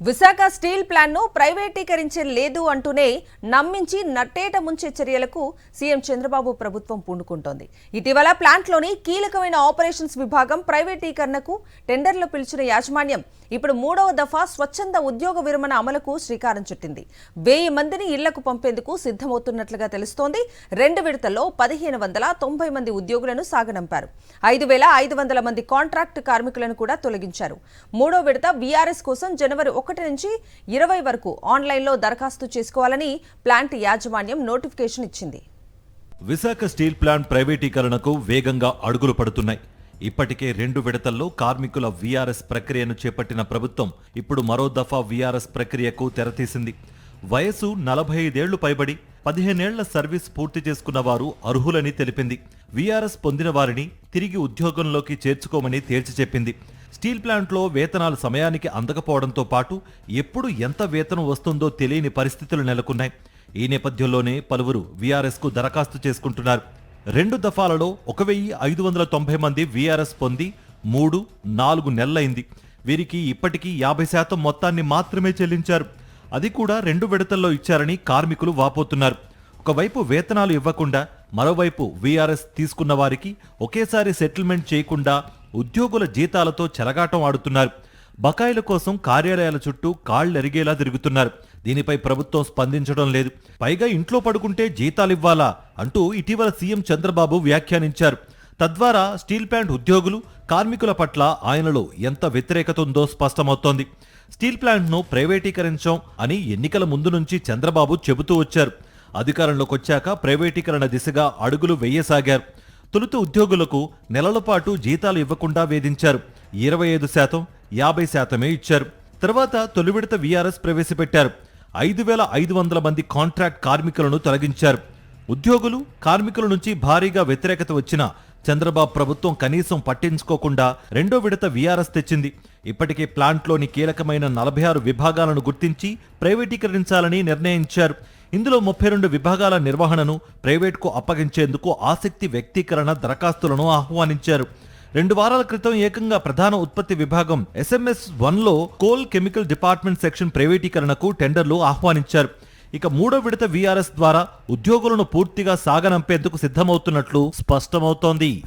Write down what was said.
Visakha steel plant ను ప్రైవేటీకరించే లేదు అంటూనే నమ్మించి నట్టేట ముంచే చర్యలకు సీఎం చంద్రబాబు ప్రభుత్వం పూనుకుంటోంది. ఇటీవల ప్లాంట్లోని కీలకమైన ఆపరేషన్స్ విభాగం ప్రైవేటీకరణకు టెండర్లు పిలిచిన యాజమాన్యం ఇప్పుడు మూడవ దఫా స్వచ్ఛంద ఉద్యోగ విరమణ అమలుకు శ్రీకారం చుట్టింది. 1000 మందిని ఇళ్లకు పంపేందుకు సిద్ధమవుతున్నట్లుగా తెలుస్తోంది. 2 విడతల్లో 1590 మంది ఉద్యోగులను సాగనంపారు. 5500 మంది కాంట్రాక్ట్ కార్మికులను కూడా తొలగించారు. మూడో విడత వీఆర్ఎస్ కోసం జనవరి 1 నుంచి 20 వరకు ఆన్లైన్లో దరఖాస్తు చేసుకోవాలని ప్లాంట్ యాజమాన్యం నోటిఫికేషన్ ఇచ్చింది. విశాఖ స్టీల్ ప్లాంట్ ప్రైవేటీకరణకు వేగంగా అడుగులు పడుతున్నాయి. ఇప్పటికే 2 విడతల్లో కార్మికుల వీఆర్ఎస్ ప్రక్రియను చేపట్టిన ప్రభుత్వం ఇప్పుడు మరో దఫా వీఆర్ఎస్ ప్రక్రియకు తెరతీసింది. వయసు 45 ఏళ్లు పైబడి 15 ఏళ్ల సర్వీస్ పూర్తి చేసుకున్న వారు అర్హులని తెలిపింది. వీఆర్ఎస్ పొందిన వారిని తిరిగి ఉద్యోగంలోకి చేర్చుకోమని తేల్చి చెప్పింది. స్టీల్ ప్లాంట్లో వేతనాలు సమయానికి అందకపోవడంతో పాటు ఎప్పుడు ఎంత వేతనం వస్తుందో తెలియని పరిస్థితులు నెలకొన్నాయి. ఈ నేపథ్యంలోనే పలువురు వీఆర్ఎస్కు దరఖాస్తు చేసుకుంటున్నారు. 2 దఫాలలో 1590 మంది వీఆర్ఎస్ పొంది 3-4 నెలలైంది. వీరికి ఇప్పటికీ 50% మొత్తాన్ని మాత్రమే చెల్లించారు. అది కూడా 2 విడతల్లో ఇచ్చారని కార్మికులు వాపోతున్నారు. ఒకవైపు వేతనాలు ఇవ్వకుండా మరోవైపు వీఆర్ఎస్ తీసుకున్న వారికి ఒకేసారి సెటిల్మెంట్ చేయకుండా ఉద్యోగుల జీతాలతో చెలగాటం ఆడుతున్నారు. బకాయిల కోసం కార్యాలయాల చుట్టూ కాళ్లెరిగేలా తిరుగుతున్నారు. దీనిపై ప్రభుత్వం స్పందించడం లేదు. పైగా ఇంట్లో పడుకుంటే జీతాలివ్వాలా అంటూ ఇటీవల సీఎం చంద్రబాబు వ్యాఖ్యానించారు. తద్వారా స్టీల్ ప్లాంట్ ఉద్యోగులు, కార్మికుల పట్ల ఆయనలో ఎంత వ్యతిరేకత ఉందో స్పష్టమవుతోంది. స్టీల్ ప్లాంట్ను ప్రైవేటీకరించాం అని ఎన్నికల ముందు నుంచి చంద్రబాబు చెబుతూ వచ్చారు. అధికారంలోకి వచ్చాక ప్రైవేటీకరణ దిశగా అడుగులు వేయసాగారు. తొలుత ఉద్యోగులకు నెలల పాటు జీతాలు ఇవ్వకుండా వేధించారు. 25%, 50% ఇచ్చారు. తర్వాత తొలి విడత వీఆర్ఎస్ ప్రవేశపెట్టారు. 5500 మంది కాంట్రాక్ట్ కార్మికులను తొలగించారు. ఉద్యోగులు, కార్మికుల నుంచి భారీగా వ్యతిరేకత వచ్చినా చంద్రబాబు ప్రభుత్వం కనీసం పట్టించుకోకుండా 2వ విడత వీఆర్ఎస్ తెచ్చింది. ఇప్పటికే ప్లాంట్లోని కీలకమైన 46 విభాగాలను గుర్తించి ప్రైవేటీకరించాలని నిర్ణయించారు. ఇందులో 32 విభాగాల నిర్వహణను ప్రైవేట్కు అప్పగించేందుకు ఆసక్తి వ్యక్తీకరణ దరఖాస్తులను ఆహ్వానించారు. 2 వారాల క్రితం ఏకంగా ప్రధాన ఉత్పత్తి విభాగం SMS1లో కోల్ కెమికల్ డిపార్ట్మెంట్ సెక్షన్ ప్రైవేటీకరణకు టెండర్లు ఆహ్వానించారు. ఇక 3వ విడత వీఆర్ఎస్ ద్వారా ఉద్యోగులను పూర్తిగా సాగనంపేందుకు సిద్ధమవుతున్నట్లు స్పష్టమవుతోంది.